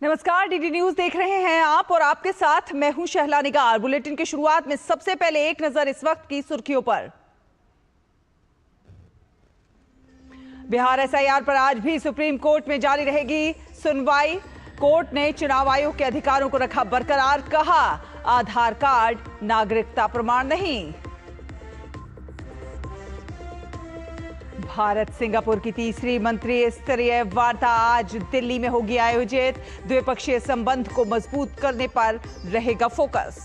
नमस्कार, DD news देख रहे हैं आप और आपके साथ मैं हूं शहला निगार। बुलेटिन की शुरुआत में सबसे पहले एक नजर इस वक्त की सुर्खियों पर। बिहार एसआईआर पर आज भी सुप्रीम कोर्ट में जारी रहेगी सुनवाई। कोर्ट ने चुनाव आयोग के अधिकारों को रखा बरकरार, कहा आधार कार्ड नागरिकता प्रमाण नहीं। भारत सिंगापुर की तीसरी मंत्री स्तरीय वार्ता आज दिल्ली में होगी आयोजित। द्विपक्षीय संबंध को मजबूत करने पर रहेगा फोकस।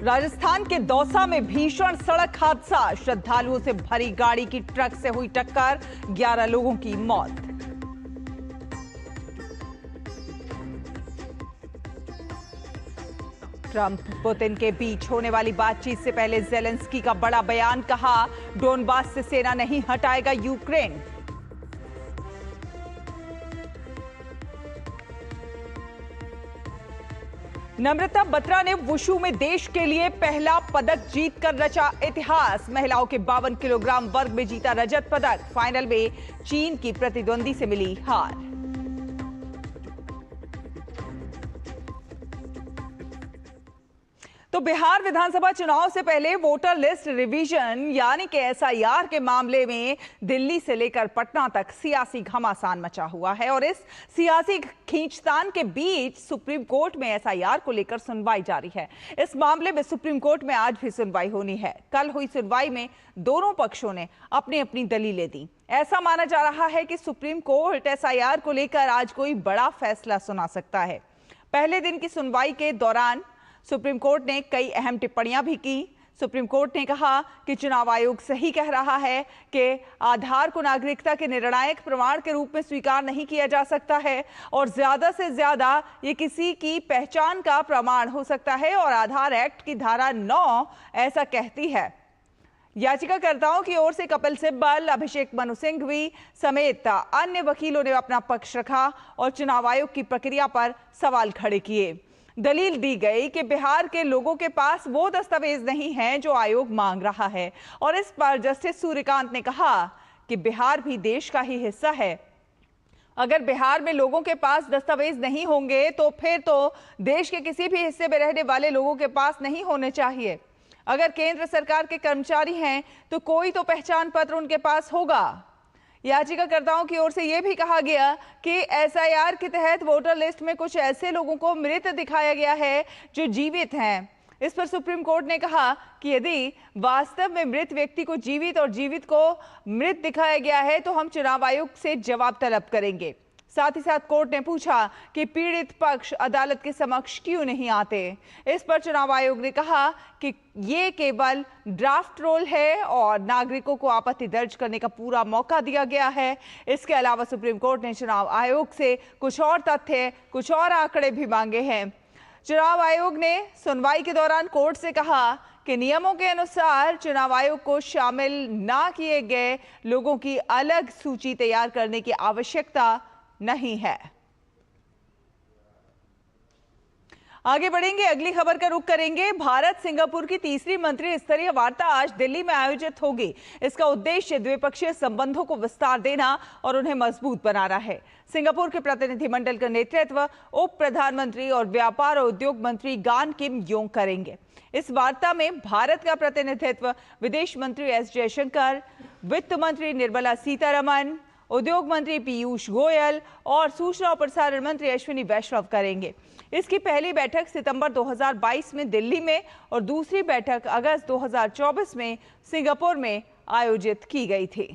राजस्थान के दौसा में भीषण सड़क हादसा, श्रद्धालुओं से भरी गाड़ी की ट्रक से हुई टक्कर, 11 लोगों की मौत। ट्रंप पुतिन के बीच होने वाली बातचीत से पहले ज़ेलेंस्की का बड़ा बयान, कहा डोनबास से सेना नहीं हटाएगा यूक्रेन। नम्रता बत्रा ने वुशु में देश के लिए पहला पदक जीतकर रचा इतिहास। महिलाओं के 52 किलोग्राम वर्ग में जीता रजत पदक। फाइनल में चीन की प्रतिद्वंदी से मिली हार। तो बिहार विधानसभा चुनाव से पहले वोटर लिस्ट रिवीजन यानी कि एसआईआर के मामले में दिल्ली से लेकर पटना तक सियासी घमासान मचा हुआ है और इस सियासी खींचतान के बीच सुप्रीम कोर्ट में एसआईआर को लेकर सुनवाई जारी है। इस मामले में सुप्रीम कोर्ट में आज भी सुनवाई होनी है। कल हुई सुनवाई में दोनों पक्षों ने अपनी अपनी दलीलें दी। ऐसा माना जा रहा है कि सुप्रीम कोर्ट एसआईआर को लेकर आज कोई बड़ा फैसला सुना सकता है। पहले दिन की सुनवाई के दौरान सुप्रीम कोर्ट ने कई अहम टिप्पणियां भी की। सुप्रीम कोर्ट ने कहा कि चुनाव आयोग सही कह रहा है कि आधार को नागरिकता के निर्णायक प्रमाण के रूप में स्वीकार नहीं किया जा सकता है और ज्यादा से ज्यादा ये किसी की पहचान का प्रमाण हो सकता है और आधार एक्ट की धारा 9 ऐसा कहती है। याचिकाकर्ताओं की ओर से कपिल सिब्बल, अभिषेक मनु सिंघवी समेत अन्य वकीलों ने अपना पक्ष रखा और चुनाव आयोग की प्रक्रिया पर सवाल खड़े किए। दलील दी गई कि बिहार के लोगों के पास वो दस्तावेज नहीं हैं जो आयोग मांग रहा है और इस पर जस्टिस सूर्यकांत ने कहा कि बिहार भी देश का ही हिस्सा है। अगर बिहार में लोगों के पास दस्तावेज नहीं होंगे तो फिर तो देश के किसी भी हिस्से में रहने वाले लोगों के पास नहीं होने चाहिए। अगर केंद्र सरकार के कर्मचारी हैं तो कोई तो पहचान पत्र उनके पास होगा। याचिकाकर्ताओं की ओर से यह भी कहा गया कि एसआईआर के तहत वोटर लिस्ट में कुछ ऐसे लोगों को मृत दिखाया गया है जो जीवित हैं। इस पर सुप्रीम कोर्ट ने कहा कि यदि वास्तव में मृत व्यक्ति को जीवित और जीवित को मृत दिखाया गया है तो हम चुनाव आयोग से जवाब तलब करेंगे। साथ ही साथ कोर्ट ने पूछा कि पीड़ित पक्ष अदालत के समक्ष क्यों नहीं आते। इस पर चुनाव आयोग ने कहा कि ये केवल ड्राफ्ट रोल है और नागरिकों को आपत्ति दर्ज करने का पूरा मौका दिया गया है। इसके अलावा सुप्रीम कोर्ट ने चुनाव आयोग से कुछ और तथ्य, कुछ और आंकड़े भी मांगे हैं। चुनाव आयोग ने सुनवाई के दौरान कोर्ट से कहा कि नियमों के अनुसार चुनाव आयोग को शामिल ना किए गए लोगों की अलग सूची तैयार करने की आवश्यकता नहीं है। आगे बढ़ेंगे, अगली खबर का रुख करेंगे। भारत सिंगापुर की तीसरी मंत्री स्तरीय वार्ता आज दिल्ली में आयोजित होगी। इसका उद्देश्य द्विपक्षीय संबंधों को विस्तार देना और उन्हें मजबूत बनाना है। सिंगापुर के प्रतिनिधिमंडल का नेतृत्व उप प्रधानमंत्री और व्यापार और उद्योग मंत्री गान किम योंग करेंगे। इस वार्ता में भारत का प्रतिनिधित्व विदेश मंत्री एस जयशंकर, वित्त मंत्री निर्मला सीतारमण, उद्योग मंत्री पीयूष गोयल और सूचना और प्रसारण मंत्री अश्विनी वैष्णव करेंगे। इसकी पहली बैठक सितंबर 2022 में दिल्ली में और दूसरी बैठक अगस्त 2024 में सिंगापुर में आयोजित की गई थी।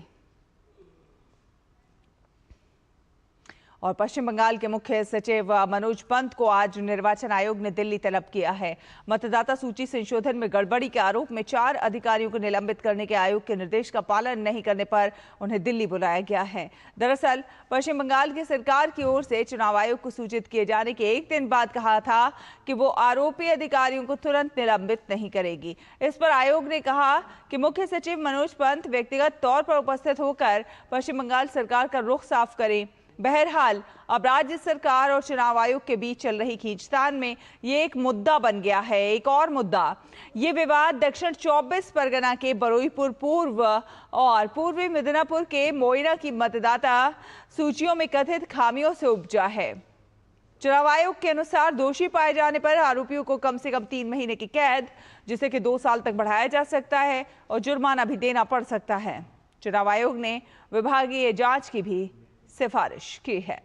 और पश्चिम बंगाल के मुख्य सचिव मनोज पंत को आज निर्वाचन आयोग ने दिल्ली तलब किया है। मतदाता सूची संशोधन में गड़बड़ी के आरोप में 4 अधिकारियों को निलंबित करने के आयोग के निर्देश का पालन नहीं करने पर उन्हें दिल्ली बुलाया गया है। दरअसल पश्चिम बंगाल की सरकार की ओर से चुनाव आयोग को सूचित किए जाने के एक दिन बाद कहा था कि वो आरोपी अधिकारियों को तुरंत निलंबित नहीं करेगी। इस पर आयोग ने कहा कि मुख्य सचिव मनोज पंत व्यक्तिगत तौर पर उपस्थित होकर पश्चिम बंगाल सरकार का रुख साफ करें। बहरहाल अब राज्य सरकार और चुनाव आयोग के बीच चल रही खींचतान में ये एक मुद्दा बन गया है। एक और मुद्दा, ये विवाद दक्षिण 24 परगना के बरुईपुर पूर्व और पूर्वी मिदनापुर के मोइना की मतदाता सूचियों में कथित खामियों से उपजा है। चुनाव आयोग के अनुसार दोषी पाए जाने पर आरोपियों को कम से कम 3 महीने की कैद, जिसे कि 2 साल तक बढ़ाया जा सकता है और जुर्माना भी देना पड़ सकता है। चुनाव आयोग ने विभागीय जांच की भी सिफारिश की है।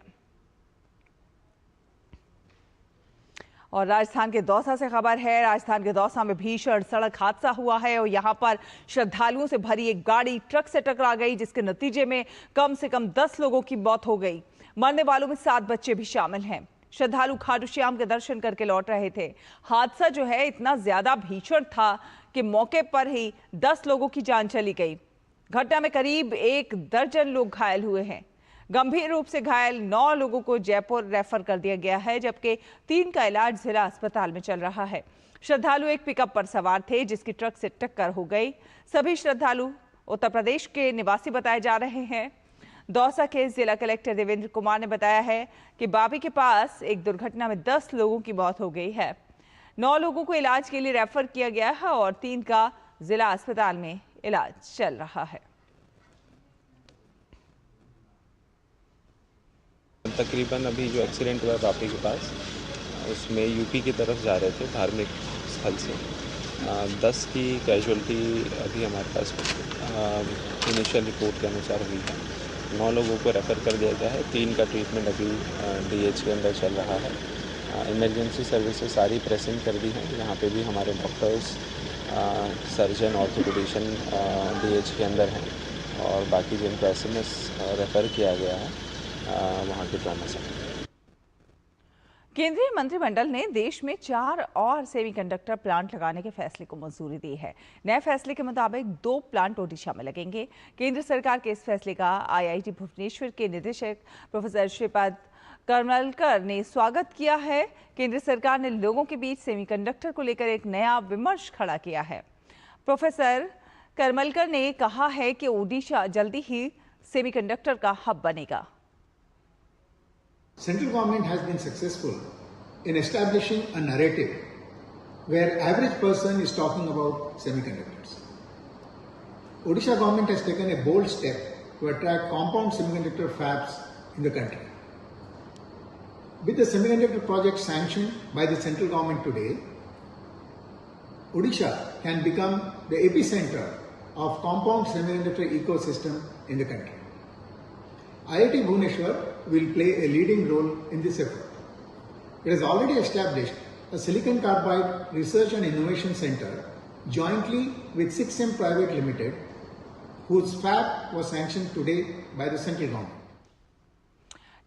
और राजस्थान के दौसा से खबर है। राजस्थान के दौसा में भीषण सड़क हादसा हुआ है और यहां पर श्रद्धालुओं से भरी एक गाड़ी ट्रक से टकरा गई, जिसके नतीजे में कम से कम 10 लोगों की मौत हो गई। मरने वालों में 7 बच्चे भी शामिल हैं। श्रद्धालु खाटू श्याम के दर्शन करके लौट रहे थे। हादसा जो है इतना ज्यादा भीषण था कि मौके पर ही 10 लोगों की जान चली गई। घटना में करीब 1 दर्जन लोग घायल हुए हैं। गंभीर रूप से घायल 9 लोगों को जयपुर रेफर कर दिया गया है, जबकि 3 का इलाज जिला अस्पताल में चल रहा है। श्रद्धालु एक पिकअप पर सवार थे, जिसकी ट्रक से टक्कर हो गई। सभी श्रद्धालु उत्तर प्रदेश के निवासी बताए जा रहे हैं। दौसा के जिला कलेक्टर देवेंद्र कुमार ने बताया है कि बाबी के पास एक दुर्घटना में 10 लोगों की मौत हो गई है। 9 लोगों को इलाज के लिए रेफर किया गया है और 3 का जिला अस्पताल में इलाज चल रहा है। तकरीबन अभी जो एक्सीडेंट हुआ बापी के पास, उसमें यूपी की तरफ जा रहे थे धार्मिक स्थल से। 10 की कैजुअल्टी अभी हमारे पास इनिशियल रिपोर्ट के अनुसार हुई है। 9 लोगों को रेफ़र कर दिया गया है। 3 का ट्रीटमेंट अभी डीएच के अंदर चल रहा है। इमरजेंसी सर्विसेज सारी प्रेजेंट कर दी हैं। यहाँ पे भी हमारे डॉक्टर्स, सर्जन, ऑर्थोपेडिशियन डीएच के अंदर हैं और बाकी जिनको एसएमएस रेफ़र किया गया है वहाँ के ट्रॉमा सेंटर। केंद्रीय मंत्रिमंडल ने देश में 4 और सेमीकंडक्टर प्लांट लगाने के फैसले को मंजूरी दी है। नए फैसले के मुताबिक 2 प्लांट ओडिशा में लगेंगे। केंद्र सरकार के इस फैसले का आईआईटी भुवनेश्वर के निदेशक प्रोफेसर श्रीपद करमलकर ने स्वागत किया है। केंद्र सरकार ने लोगों के बीच सेमीकंडक्टर को लेकर एक नया विमर्श खड़ा किया है। प्रोफेसर करमलकर ने कहा है कि ओडिशा जल्दी ही सेमीकंडक्टर का हब बनेगा। Central government has been successful in establishing a narrative where average person is talking about semiconductors. Odisha government has taken a bold step to attract compound semiconductor fabs in the country. With the semiconductor project sanctioned by the central government today, Odisha can become the epicenter of compound semiconductor ecosystem in the country. IIT Bhubaneswar will play a leading role in this effort. It has already established a silicon carbide research and innovation center jointly with 6M Private Limited, whose fab was sanctioned today by the central government.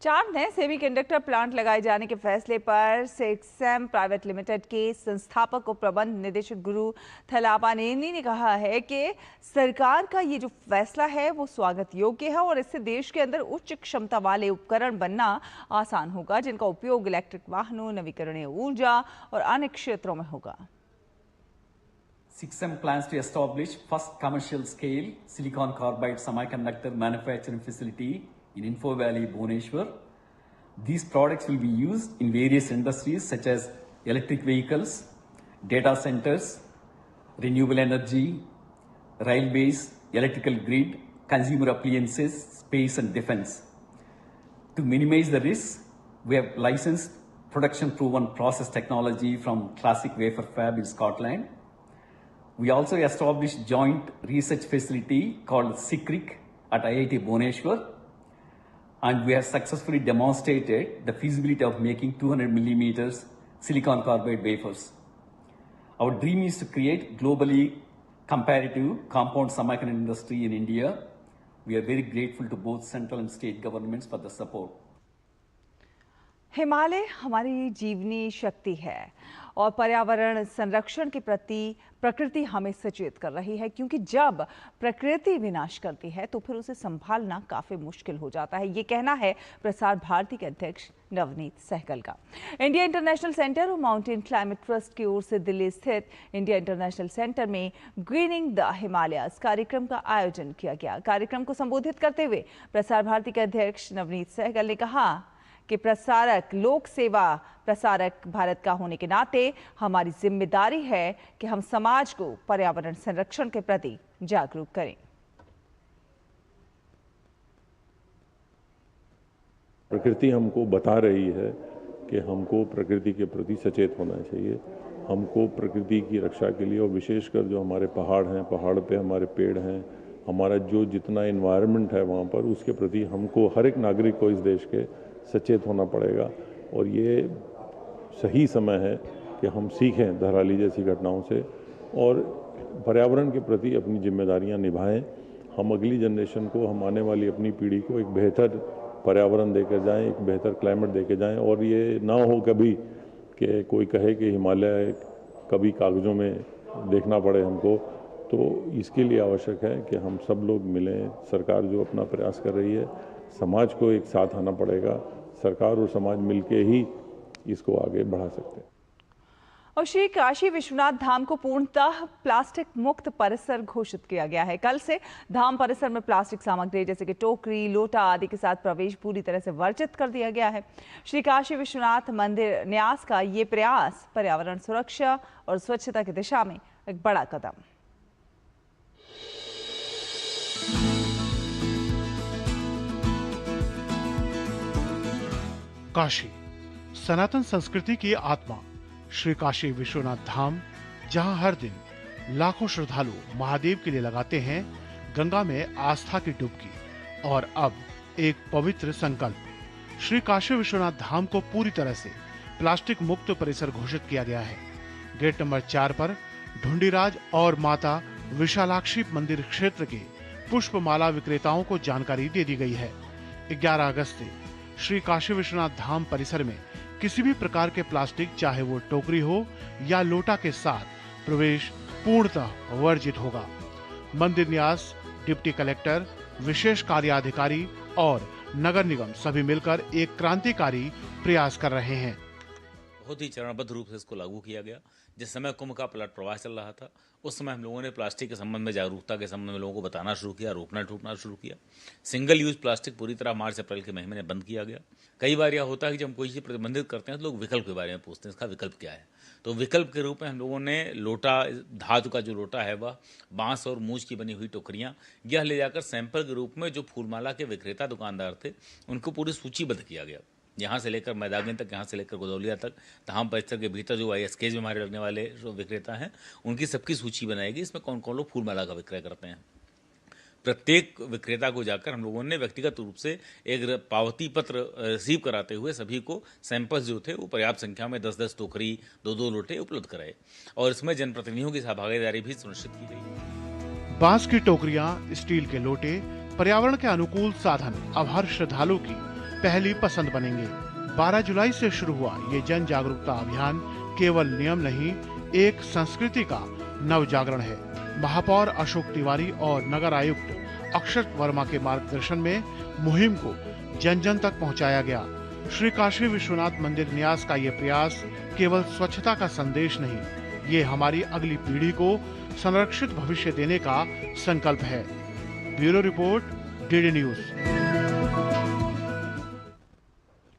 4 नए semiconductor plant लगाए जाने के फैसले पर 6M private limited के संस्थापक और प्रबंध निदेशक गुरु थलापानेनी ने कहा है कि सरकार का ये जो फैसला है वो स्वागत योग्य है और इससे देश के अंदर उच्च क्षमता वाले उपकरण बनना आसान होगा, जिनका उपयोग इलेक्ट्रिक वाहनों, नवीकरणीय ऊर्जा और अन्य क्षेत्रों में होगा। 6M plans to establish first commercial scale silicon carbide semiconductor manufacturing facility in Info Valley, Bhubaneswar. These products will be used in various industries such as electric vehicles, data centers, renewable energy, railways, electrical grid, consumer appliances, space and defense. To minimize the risk, we have licensed production-proven process technology from Classic Wafer Fab in Scotland. We also established joint research facility called SICRIC at IIT Bhubaneswar. And we have successfully demonstrated the feasibility of making 200 millimeters silicon carbide wafers. Our dream is to create globally comparative compound semiconductor industry in India. We are very grateful to both central and state governments for the support. Himalaya हमारी जीवनी शक्ति है और पर्यावरण संरक्षण के प्रति प्रकृति हमें सचेत कर रही है, क्योंकि जब प्रकृति विनाश करती है तो फिर उसे संभालना काफी मुश्किल हो जाता है। ये कहना है प्रसार भारती के अध्यक्ष नवनीत सहगल का। इंडिया इंटरनेशनल सेंटर और माउंटेन क्लाइमेट ट्रस्ट की ओर से दिल्ली स्थित इंडिया इंटरनेशनल सेंटर में ग्रीनिंग द हिमालयस कार्यक्रम का आयोजन किया गया। कार्यक्रम को संबोधित करते हुए प्रसार भारती के अध्यक्ष नवनीत सहगल ने कहा कि प्रसारक लोक सेवा प्रसारक भारत का होने के नाते हमारी जिम्मेदारी है कि हम समाज को पर्यावरण संरक्षण के प्रति जागरूक करें। प्रकृति हमको बता रही है कि हमको प्रकृति के प्रति सचेत होना चाहिए। हमको प्रकृति की रक्षा के लिए, और विशेषकर जो हमारे पहाड़ हैं, पहाड़ पे हमारे पेड़ हैं, हमारा जो जितना एनवायरनमेंट है वहाँ पर, उसके प्रति हमको हर एक नागरिक को इस देश के सचेत होना पड़ेगा। और ये सही समय है कि हम सीखें धराली जैसी घटनाओं से और पर्यावरण के प्रति अपनी जिम्मेदारियां निभाएं। हम अगली जनरेशन को, हम आने वाली अपनी पीढ़ी को एक बेहतर पर्यावरण देकर जाएं, एक बेहतर क्लाइमेट देकर जाएं। और ये ना हो कभी कि कोई कहे कि हिमालय कभी कागज़ों में देखना पड़े हमको। तो इसके लिए आवश्यक है कि हम सब लोग मिलें। सरकार जो अपना प्रयास कर रही है, समाज को एक साथ आना पड़ेगा। सरकार और समाज मिलके ही इसको आगे बढ़ा सकते हैं। और श्री काशी विश्वनाथ धाम को पूर्णतः प्लास्टिक मुक्त परिसर घोषित किया गया है। कल से धाम परिसर में प्लास्टिक सामग्री जैसे कि टोकरी, लोटा आदि के साथ प्रवेश पूरी तरह से वर्जित कर दिया गया है। श्री काशी विश्वनाथ मंदिर न्यास का ये प्रयास पर्यावरण सुरक्षा और स्वच्छता की दिशा में एक बड़ा कदम। काशी सनातन संस्कृति की आत्मा। श्री काशी विश्वनाथ धाम, जहां हर दिन लाखों श्रद्धालु महादेव के लिए लगाते हैं गंगा में आस्था की डुबकी। और अब एक पवित्र संकल्प। श्री काशी विश्वनाथ धाम को पूरी तरह से प्लास्टिक मुक्त परिसर घोषित किया गया है। गेट नंबर 4 पर ढूंढीराज और माता विशालाक्षी मंदिर क्षेत्र के पुष्पमाला विक्रेताओं को जानकारी दे दी गई है। 11 अगस्त से श्री काशी विश्वनाथ धाम परिसर में किसी भी प्रकार के प्लास्टिक, चाहे वो टोकरी हो या लोटा, के साथ प्रवेश पूर्णतः वर्जित होगा। मंदिर न्यास, डिप्टी कलेक्टर, विशेष कार्याधिकारी और नगर निगम सभी मिलकर एक क्रांतिकारी प्रयास कर रहे हैं। बहुत ही चरणबद्ध रूप से इसको लागू किया गया। जिस समय कुंभ का पलट प्रवाह चल रहा था, उस समय हम लोगों ने प्लास्टिक के संबंध में, जागरूकता के संबंध में लोगों को बताना शुरू किया, रोकना टूटना शुरू किया। सिंगल यूज प्लास्टिक पूरी तरह मार्च अप्रैल के महीने में बंद किया गया। कई बार यह होता है कि जब हम कोई चीज़ प्रतिबंधित करते हैं तो लोग विकल्प के बारे में पूछते हैं, इसका विकल्प क्या है। तो विकल्प के रूप में हम लोगों ने लोटा, धातु का जो लोटा है वह, बांस और मूंज की बनी हुई टोकरियाँ, यह ले जाकर सैंपल के रूप में जो फूलमाला के विक्रेता दुकानदार थे उनको पूरी सूचीबद्ध किया गया। यहाँ से लेकर मैदागन तक, यहाँ से लेकर गोदौलिया तक, धाम परिसर के भीतर जो ISKs में हमारे लगने वाले जो विक्रेता हैं उनकी सबकी सूची बनाएगी। इसमें कौन कौन लोग फूलमाला का विक्रय करते हैं। प्रत्येक विक्रेता को जाकर हम लोगों ने व्यक्तिगत रूप से एक पावती पत्र रिसीव कराते हुए सभी को सैंपल्स जो थे वो पर्याप्त संख्या में 10-10 टोकरी, 2-2 लोटे उपलब्ध कराए। और इसमें जनप्रतिनिधियों की सहभागिता भी सुनिश्चित की गई। बांस की टोकरियां, स्टील के लोटे पर्यावरण के अनुकूल साधन अब हर श्रद्धालु की पहली पसंद बनेंगे। 12 जुलाई से शुरू हुआ ये जन जागरूकता अभियान केवल नियम नहीं, एक संस्कृति का नव जागरण है। महापौर अशोक तिवारी और नगर आयुक्त अक्षत वर्मा के मार्गदर्शन में मुहिम को जन जन तक पहुंचाया गया। श्री काशी विश्वनाथ मंदिर न्यास का ये प्रयास केवल स्वच्छता का संदेश नहीं, ये हमारी अगली पीढ़ी को संरक्षित भविष्य देने का संकल्प है। Bureau report, DD news.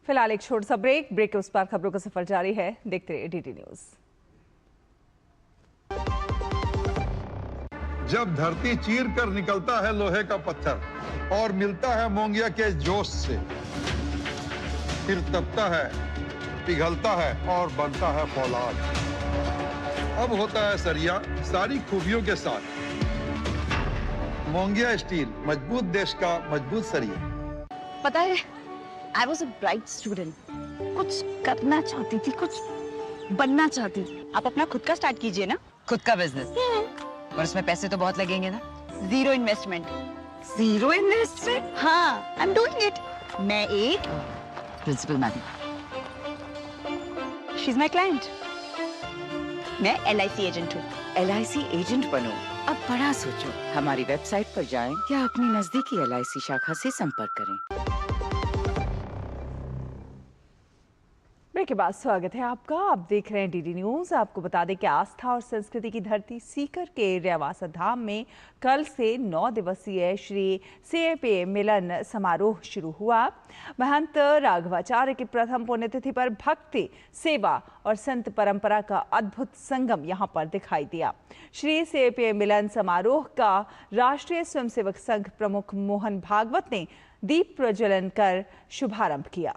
फिलहाल एक छोटा सा ब्रेक के उस पार खबरों का सफर जारी है। देखते रहिए DD न्यूज। जब धरती चीर कर निकलता है लोहे का पत्थर और मिलता है मोंगिया के जोश से, फिर तपता है, पिघलता है और बनता है फौलाद। अब होता है सरिया सारी खूबियों के साथ। मोंगिया स्टील, मजबूत देश का मजबूत सरिया। पता है, I was a bright student. कुछ करना चाहती थी, कुछ बनना चाहती थी। आप अपना खुद का स्टार्ट कीजिए ना। खुद का बिजनेस? पर उसमें पैसे तो बहुत लगेंगे ना। Zero investment. Zero investment? हाँ, I'm doing it. मैं एक principal madam. She's my client. मैं LIC एजेंट हूँ। LIC एजेंट बनो, अब बड़ा सोचो। हमारी वेबसाइट पर जाएं या अपनी नजदीकी LIC शाखा से संपर्क करें। ब्रेक के बाद स्वागत है आपका। आप देख रहे हैं DD न्यूज। आपको बता दें कि आस्था और संस्कृति की धरती सीकर के रेवासा धाम में कल से 9 दिवसीय श्री CAPA मिलन समारोह शुरू हुआ। महंत राघवाचार्य की प्रथम पुण्यतिथि पर भक्ति, सेवा और संत परंपरा का अद्भुत संगम यहां पर दिखाई दिया। श्री CAPA मिलन समारोह का राष्ट्रीय स्वयंसेवक संघ प्रमुख मोहन भागवत ने दीप प्रज्वलन कर शुभारंभ किया।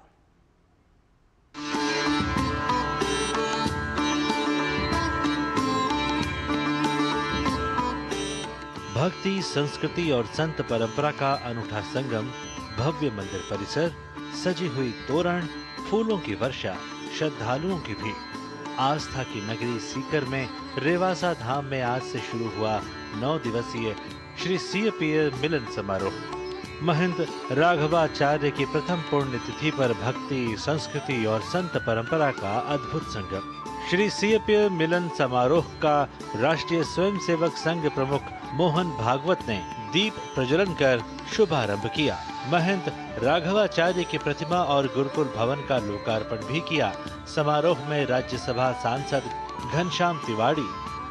भक्ति, संस्कृति और संत परंपरा का अनूठा संगम, भव्य मंदिर परिसर, सजी हुई तोरण, फूलों की वर्षा, श्रद्धालुओं की भीड़। आस्था की नगरी सीकर में रेवासा धाम में आज से शुरू हुआ 9 दिवसीय श्री CAPA मिलन समारोह। महंत राघवाचार्य की प्रथम पुण्यतिथि पर भक्ति, संस्कृति और संत परंपरा का अद्भुत संगम। श्री CAPA मिलन समारोह का राष्ट्रीय स्वयंसेवक संघ प्रमुख मोहन भागवत ने दीप प्रज्वलन कर शुभारंभ किया। महंत राघवाचार्य की प्रतिमा और गुरुकुल भवन का लोकार्पण भी किया। समारोह में राज्यसभा सांसद घनश्याम तिवारी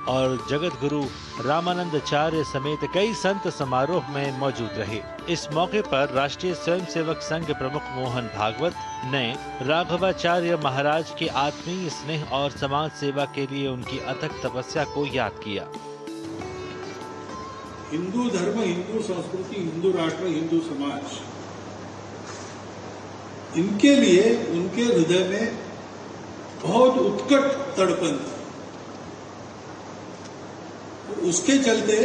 और जगत गुरु रामानंदाचार्य समेत कई संत समारोह में मौजूद रहे। इस मौके पर राष्ट्रीय स्वयंसेवक संघ प्रमुख मोहन भागवत ने राघवाचार्य महाराज के आत्मीय स्नेह और समाज सेवा के लिए उनकी अथक तपस्या को याद किया। हिंदू धर्म, हिंदू संस्कृति, हिंदू राष्ट्र, हिंदू समाज, इनके लिए उनके हृदय में बहुत उत्कट तड़पन थी। उसके चलते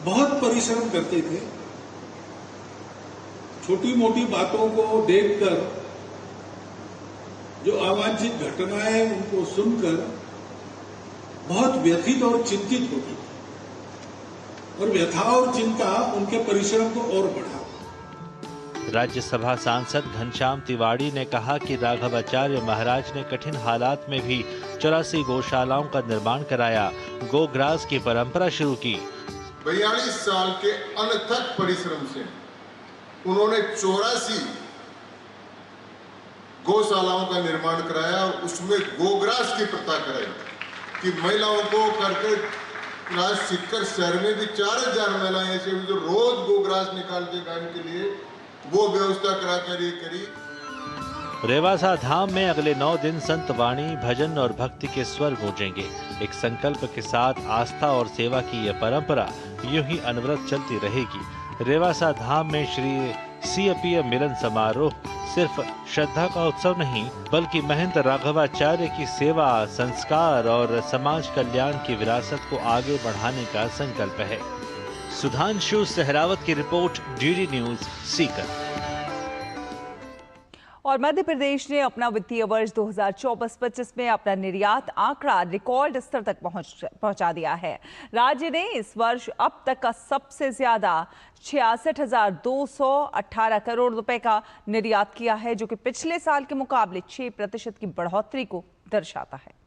बहुत परिश्रम करते थे। छोटी मोटी बातों को देखकर, जो अवांछित घटनाएं उनको सुनकर बहुत व्यथित और चिंतित होते थे, और व्यथा और चिंता उनके परिश्रम को और बढ़ा। राज्यसभा सांसद घनश्याम तिवारी ने कहा कि राघवाचार्य महाराज ने कठिन हालात में भी 84 गौशालाओं का निर्माण कराया, गोग्रास की परंपरा शुरू की। 42 साल के अनथक परिश्रम से उन्होंने 84 गौशालाओं का निर्माण कराया और उसमें गोग्रास की प्रथा कराई कि महिलाओं को करके सीकर शहर में भी 4000 महिलाएं ऐसे जो रोज गोग्रास निकालते गायन के लिए वो व्यवस्था करा कर ये करी। रेवासा धाम में अगले 9 दिन संत वाणी, भजन और भक्ति के स्वर गूंजेंगे। एक संकल्प के साथ आस्था और सेवा की यह परंपरा यूं ही अनवरत चलती रहेगी। रेवासा धाम में श्री CAPA मिलन समारोह सिर्फ श्रद्धा का उत्सव नहीं, बल्कि महंत राघवाचार्य की सेवा, संस्कार और समाज कल्याण की विरासत को आगे बढ़ाने का संकल्प है। सुधांशु सहरावत की रिपोर्ट, DD न्यूज, सीकर। और मध्य प्रदेश ने अपना वित्तीय वर्ष 2024-25 में अपना निर्यात आंकड़ा रिकॉर्ड स्तर तक पहुंचा दिया है। राज्य ने इस वर्ष अब तक का सबसे ज्यादा 66,218 करोड़ रुपए का निर्यात किया है, जो कि पिछले साल के मुकाबले 6% की बढ़ोतरी को दर्शाता है।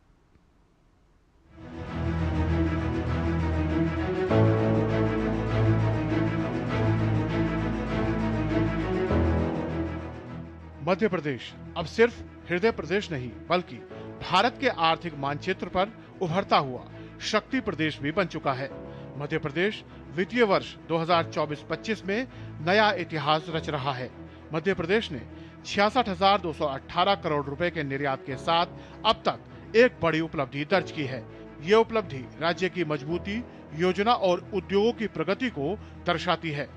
मध्य प्रदेश अब सिर्फ हृदय प्रदेश नहीं, बल्कि भारत के आर्थिक मानचित्र पर उभरता हुआ शक्ति प्रदेश भी बन चुका है। मध्य प्रदेश वित्तीय वर्ष 2024-25 में नया इतिहास रच रहा है। मध्य प्रदेश ने 66,218 करोड़ रुपए के निर्यात के साथ अब तक एक बड़ी उपलब्धि दर्ज की है। ये उपलब्धि राज्य की मजबूती, योजना और उद्योगों की प्रगति को दर्शाती है।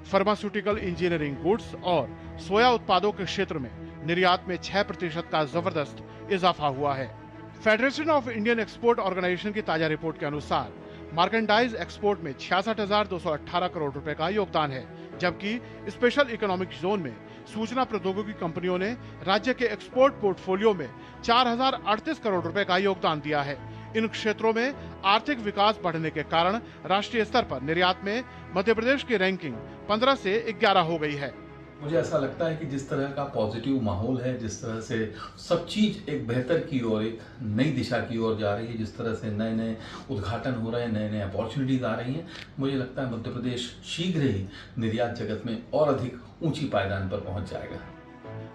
फार्मास्यूटिकल, इंजीनियरिंग गुड्स और सोया उत्पादों के क्षेत्र में निर्यात में 6% का जबरदस्त इजाफा हुआ है। Federation of Indian export organisation की ताजा रिपोर्ट के अनुसार मार्केंडाइज एक्सपोर्ट में 66,218 करोड़ रुपए का योगदान है, जबकि स्पेशल इकोनॉमिक जोन में सूचना प्रौद्योगिकी कंपनियों ने राज्य के एक्सपोर्ट पोर्टफोलियो में 4,038 करोड़ रुपए का योगदान दिया है। इन क्षेत्रों में आर्थिक विकास बढ़ने के कारण राष्ट्रीय स्तर पर निर्यात में मध्य प्रदेश की रैंकिंग 15 से 11 हो गई है। मुझे ऐसा लगता है कि जिस तरह का पॉजिटिव माहौल है, जिस तरह से सब चीज़ एक बेहतर की ओर, एक नई दिशा की ओर जा रही है, जिस तरह से नए नए उद्घाटन हो रहे हैं, नए नए अपॉर्चुनिटीज़ आ रही हैं, मुझे लगता है मध्य प्रदेश शीघ्र ही निर्यात जगत में और अधिक ऊंची पायदान पर पहुंच जाएगा।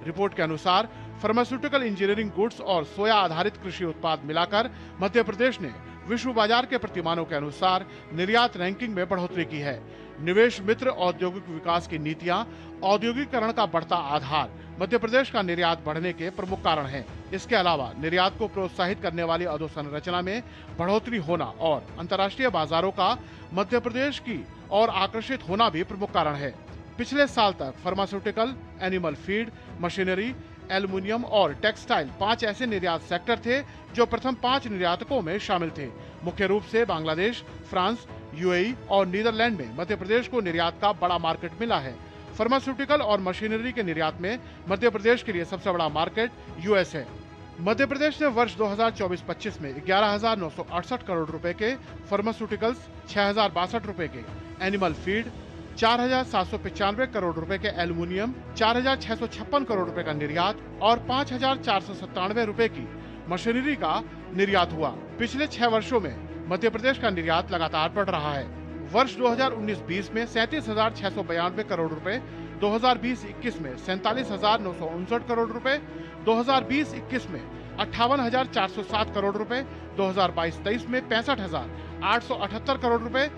रिपोर्ट के अनुसार फार्मास्यूटिकल इंजीनियरिंग गुड्स और सोया आधारित कृषि उत्पाद मिलाकर मध्य प्रदेश ने विश्व बाजार के प्रतिमानों के अनुसार निर्यात रैंकिंग में बढ़ोतरी की है। निवेश मित्र औद्योगिक विकास की नीतियां औद्योगिकरण का बढ़ता आधार मध्य प्रदेश का निर्यात बढ़ने के प्रमुख कारण हैं। इसके अलावा निर्यात को प्रोत्साहित करने वाली अधोसंरचना में बढ़ोतरी होना और अंतर्राष्ट्रीय बाजारों का मध्य प्रदेश की ओर आकर्षित होना भी प्रमुख कारण है। पिछले साल तक pharmaceutical, animal feed, machinery, aluminium और टेक्सटाइल 5 ऐसे निर्यात सेक्टर थे जो प्रथम 5 निर्यातकों में शामिल थे। मुख्य रूप से बांग्लादेश, फ्रांस, यूएई और नीदरलैंड में मध्य प्रदेश को निर्यात का बड़ा मार्केट मिला है। फार्मास्यूटिकल और मशीनरी के निर्यात में मध्य प्रदेश के लिए सबसे बड़ा मार्केट यूएस है। मध्य प्रदेश ने वर्ष 2024-25 में 11,968 करोड़ रुपए के फार्मास्यूटिकल्स, 6,062 रुपए के एनिमल फीड, 4,795 करोड़ रुपए के एल्युमिनियम, 4,656 करोड़ रुपए का निर्यात और 5,497 रुपए की मशीनरी का निर्यात हुआ। पिछले 6 वर्षों में मध्य प्रदेश का निर्यात लगातार बढ़ रहा है। वर्ष 2019-20 में 37,692 करोड़ रुपए, 2020-21 में 47,959 करोड़ रुपए, 2020-21 में 58,407 करोड़ रुपए, 2022-23 में 65,878 करोड़ रुपए,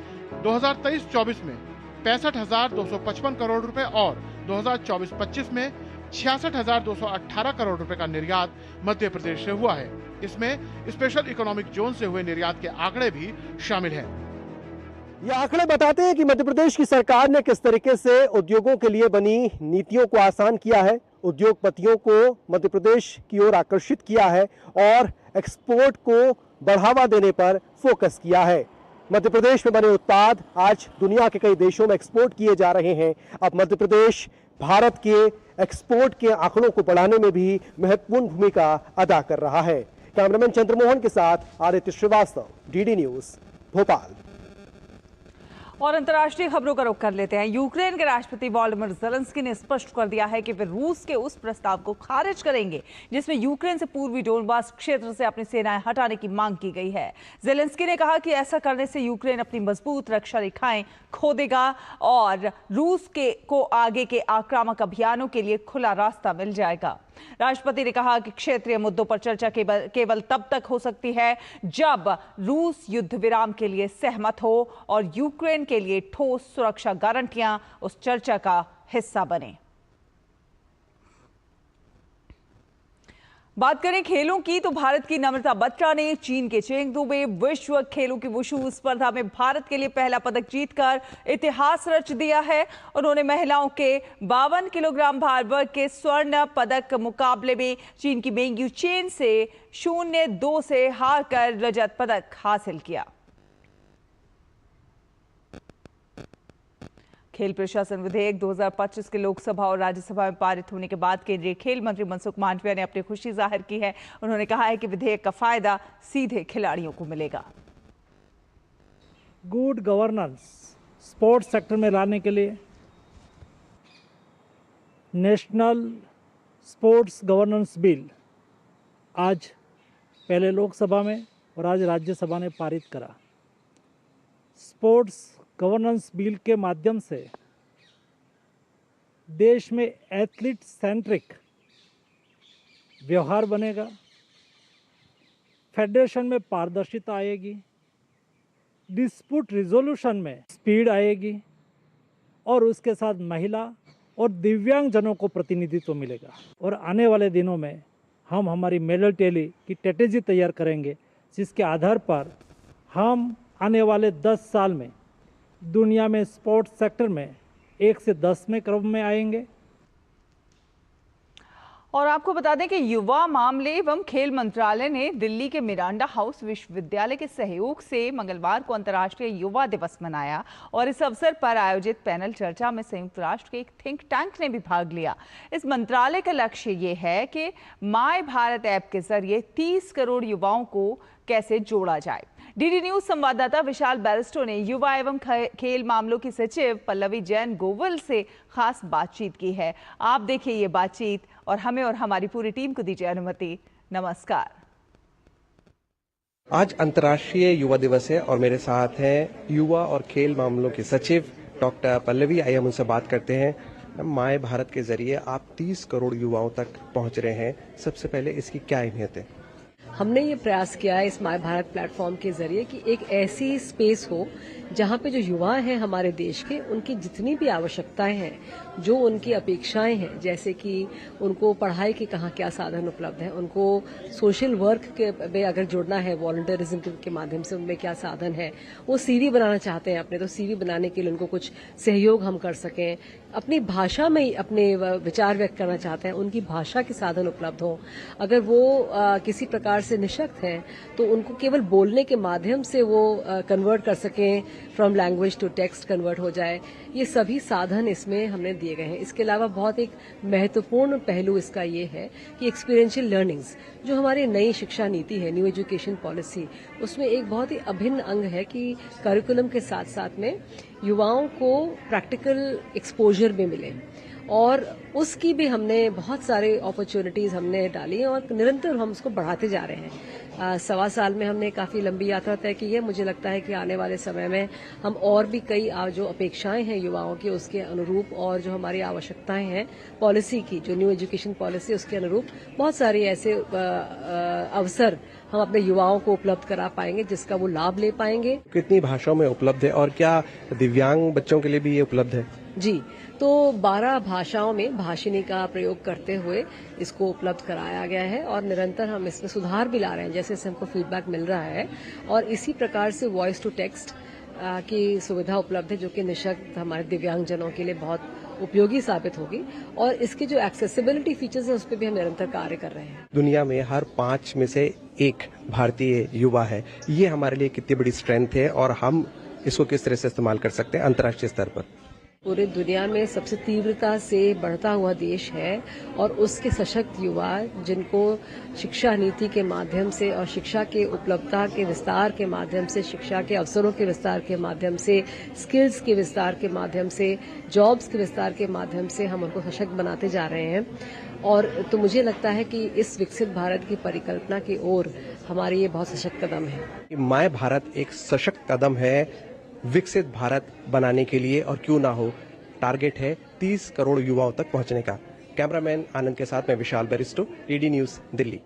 2023-24 में 65,255 करोड़ रुपए और 2024-25 में 66,218 करोड़ रुपए का निर्यात मध्य प्रदेश से हुआ है। इसमें स्पेशल इकोनॉमिक जोन से हुए निर्यात के आंकड़े भी शामिल हैं। ये आंकड़े बताते हैं कि मध्य प्रदेश की सरकार ने किस तरीके से उद्योगों के लिए बनी नीतियों को आसान किया है, उद्योगपतियों को मध्य प्रदेश की ओर आकर्षित किया है और एक्सपोर्ट को बढ़ावा देने पर फोकस किया है। मध्य प्रदेश में बने उत्पाद आज दुनिया के कई देशों में एक्सपोर्ट किए जा रहे हैं। अब मध्य प्रदेश भारत के एक्सपोर्ट के आंकड़ों को बढ़ाने में भी महत्वपूर्ण भूमिका अदा कर रहा है। कैमरामैन चंद्रमोहन के साथ आदित्य श्रीवास्तव, डीडी न्यूज, भोपाल। और अंतर्राष्ट्रीय खबरों का रुख कर लेते हैं। यूक्रेन के राष्ट्रपति वोलोदिमीर ज़ेलेंस्की ने स्पष्ट कर दिया है कि वे रूस के उस प्रस्ताव को खारिज करेंगे जिसमें यूक्रेन से पूर्वी डोनबास क्षेत्र से अपनी सेनाएं हटाने की मांग की गई है। ज़ेलेंस्की ने कहा कि ऐसा करने से यूक्रेन अपनी मजबूत रक्षा रेखाएं खो देगा और रूस को आगे के आक्रामक अभियानों के लिए खुला रास्ता मिल जाएगा। राष्ट्रपति ने कहा कि क्षेत्रीय मुद्दों पर चर्चा केवल तब तक हो सकती है जब रूस युद्ध विराम के लिए सहमत हो और यूक्रेन के लिए ठोस सुरक्षा गारंटियां उस चर्चा का हिस्सा बने। बात करें खेलों की तो भारत की नम्रता बत्रा ने चीन के चेंगडू में विश्व खेलों की वुशु स्पर्धा में भारत के लिए पहला पदक जीतकर इतिहास रच दिया है। उन्होंने महिलाओं के 52 किलोग्राम भार वर्ग के स्वर्ण पदक मुकाबले में चीन की मेंग यू चेन से 0-2 से हारकर रजत पदक हासिल किया। खेल प्रशासन विधेयक 2025 के लोकसभा और राज्यसभा में पारित होने के बाद केंद्रीय खेल मंत्री मनसुख मांडविया ने अपनी खुशी जाहिर की है। उन्होंने कहा है कि विधेयक का फायदा सीधे खिलाड़ियों को मिलेगा। गुड गवर्नेंस स्पोर्ट्स सेक्टर में लाने के लिए नेशनल स्पोर्ट्स गवर्नेंस बिल आज पहले लोकसभा में और आज राज्यसभा ने पारित करा। स्पोर्ट्स गवर्नेंस बिल के माध्यम से देश में एथलीट सेंट्रिक व्यवहार बनेगा, फेडरेशन में पारदर्शिता आएगी, डिस्प्यूट रिजोल्यूशन में स्पीड आएगी और उसके साथ महिला और दिव्यांगजनों को प्रतिनिधित्व मिलेगा। और आने वाले दिनों में हम हमारी मेडल टैली की स्ट्रेटेजी तैयार करेंगे जिसके आधार पर हम आने वाले 10 साल में दुनिया में स्पोर्ट्स सेक्टर में 1 से 10 में क्रम में आएंगे। और आपको बता दें कि युवा मामले एवं खेल मंत्रालय ने दिल्ली के मिरांडा हाउस विश्वविद्यालय के सहयोग से मंगलवार को अंतर्राष्ट्रीय युवा दिवस मनाया और इस अवसर पर आयोजित पैनल चर्चा में संयुक्त राष्ट्र के एक थिंक टैंक ने भी भाग लिया। इस मंत्रालय का लक्ष्य ये है कि माय भारत ऐप के जरिए 30 करोड़ युवाओं को कैसे जोड़ा जाए। डीडी न्यूज संवाददाता विशाल बैरिस्टो ने युवा एवं खेल मामलों की सचिव पल्लवी जैन गोविल से खास बातचीत की है। आप देखिए ये बातचीत और हमें और हमारी पूरी टीम को दीजिए अनुमति। नमस्कार। आज अंतर्राष्ट्रीय युवा दिवस है और मेरे साथ हैं युवा और खेल मामलों के सचिव डॉक्टर पल्लवी। आइए हम उनसे बात करते हैं। माय भारत के जरिए आप 30 करोड़ युवाओं तक पहुंच रहे हैं। सबसे पहले इसकी क्या अहमियत है? हमने ये प्रयास किया है इस माय भारत प्लेटफॉर्म के जरिए कि एक ऐसी स्पेस हो जहाँ पे जो युवा हैं हमारे देश के, उनकी जितनी भी आवश्यकताएं हैं, जो उनकी अपेक्षाएं हैं, जैसे कि उनको पढ़ाई के कहाँ क्या साधन उपलब्ध हैं, उनको सोशल वर्क के में अगर जुड़ना है वॉलंटियरिज्म के माध्यम से उनमें क्या साधन है, वो सीवी बनाना चाहते हैं अपने, तो सीवी बनाने के लिए उनको कुछ सहयोग हम कर सकें, अपनी भाषा में अपने विचार व्यक्त करना चाहते हैं, उनकी भाषा के साधन उपलब्ध हों, अगर वो किसी प्रकार से निशक्त हैं तो उनको केवल बोलने के माध्यम से वो कन्वर्ट कर सकें, from language to text convert हो जाए, ये सभी साधन इसमें हमने दिए गए हैं। इसके अलावा बहुत एक महत्वपूर्ण पहलू इसका ये है कि एक्सपीरियंशियल लर्निंग्स, जो हमारी नई शिक्षा नीति है, न्यू एजुकेशन पॉलिसी, उसमें एक बहुत ही अभिन्न अंग है कि करिकुलम के साथ साथ में युवाओं को प्रैक्टिकल एक्सपोजर भी मिले, और उसकी भी हमने बहुत सारे अपॉर्चुनिटीज हमने डाली और निरंतर हम उसको बढ़ाते जा रहे हैं। 1.25 साल में हमने काफ़ी लंबी यात्रा तय की है। मुझे लगता है कि आने वाले समय में हम और भी कई जो अपेक्षाएं हैं युवाओं की, उसके अनुरूप, और जो हमारी आवश्यकताएं हैं पॉलिसी की, जो न्यू एजुकेशन पॉलिसी, उसके अनुरूप बहुत सारे ऐसे अवसर हम अपने युवाओं को उपलब्ध करा पाएंगे जिसका वो लाभ ले पाएंगे। कितनी भाषाओं में उपलब्ध है और क्या दिव्यांग बच्चों के लिए भी ये उपलब्ध है? जी, तो 12 भाषाओं में भाषिनी का प्रयोग करते हुए इसको उपलब्ध कराया गया है और निरंतर हम इसमें सुधार भी ला रहे हैं, जैसे हमको फीडबैक मिल रहा है। और इसी प्रकार से वॉइस टू टेक्स्ट की सुविधा उपलब्ध है, जो कि निःशक्त हमारे दिव्यांगजनों के लिए बहुत उपयोगी साबित होगी, और इसके जो एक्सेसिबिलिटी फीचर्स हैं उस पर भी हम निरंतर कार्य कर रहे हैं। दुनिया में हर 5 में से 1 भारतीय युवा है। ये हमारे लिए कितनी बड़ी स्ट्रेंथ है और हम इसको किस तरह से इस्तेमाल कर सकते हैं अंतर्राष्ट्रीय स्तर पर? पूरे दुनिया में सबसे तीव्रता से बढ़ता हुआ देश है, और उसके सशक्त युवा जिनको शिक्षा नीति के माध्यम से और शिक्षा के उपलब्धता के विस्तार के माध्यम से, शिक्षा के अवसरों के विस्तार के माध्यम से, स्किल्स के विस्तार के माध्यम से, जॉब्स के विस्तार के माध्यम से हम उनको सशक्त बनाते जा रहे हैं। और तो मुझे लगता है कि इस विकसित भारत की परिकल्पना की ओर हमारी ये बहुत सशक्त कदम है। माय भारत एक सशक्त कदम है विकसित भारत बनाने के लिए, और क्यों ना हो, टारगेट है 30 करोड़ युवाओं तक पहुंचने का। कैमरामैन आनंद के साथ मैं विशाल बैरिस्टो, डीडी न्यूज दिल्ली।